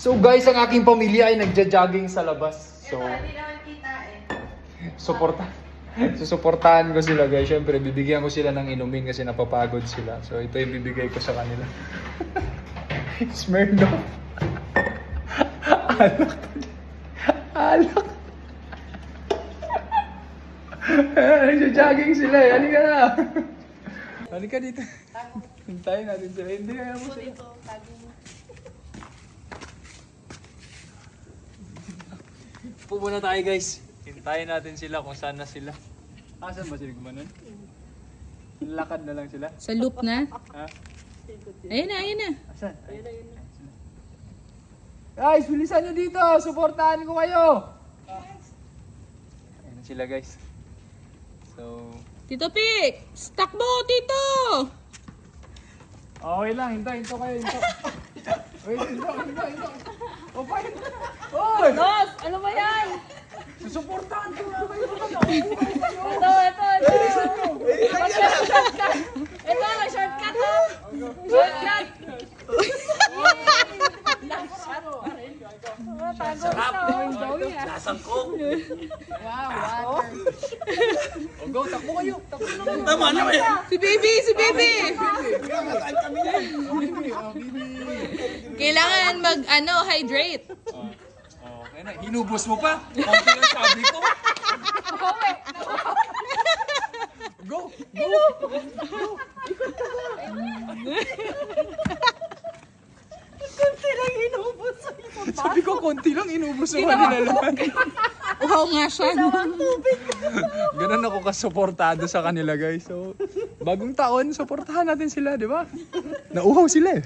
So guys, ang aking pamilya ay nagja-jogging sa labas. So, Hindi naman kita susuportahan ko sila guys. Siyempre, bibigyan ko sila ng inumin kasi napapagod sila. So, ito yung bibigay ko sa kanila. Smirnoff. Alak. Alak. Nagja-jogging sila eh. Halika na. Halika dito. Hintayin natin sila. Hindi kaya mo sila. Upo muna tayo guys. Hintayin natin sila kung saan na sila. Asan ba sila gumanon? Lakad na lang sila. Sa loop na? Ha? Ayun na, ayun na. Asan? Ayun na. Guys, bilisan nyo dito! Suportahan ko kayo! Ayun na sila guys. So... Tito Pik! Takbo, Tito! Okay lang, hintayin to kayo, hinto. Wait, hinto. O, pa, hinto. Oy! Boss, ano ba yan? Susuportahan ko na kayo. Ito. Ito, may shortcut to. Shortcut. Sarap. Wow, water. O, go, takbo kayo. Tama na eh. Si Baby! Kailangan hydrate. Okay na, hinubos mo pa. Okay lang sabi ko. Go! Kunti lang inubos sa Sabi ko, konti lang inubos mo kanila lahat. Wow nga siya. Ganun ako kasuportado sa kanila guys. So, bagong taon, suportahan natin sila, di ba? Nauhaw sila eh.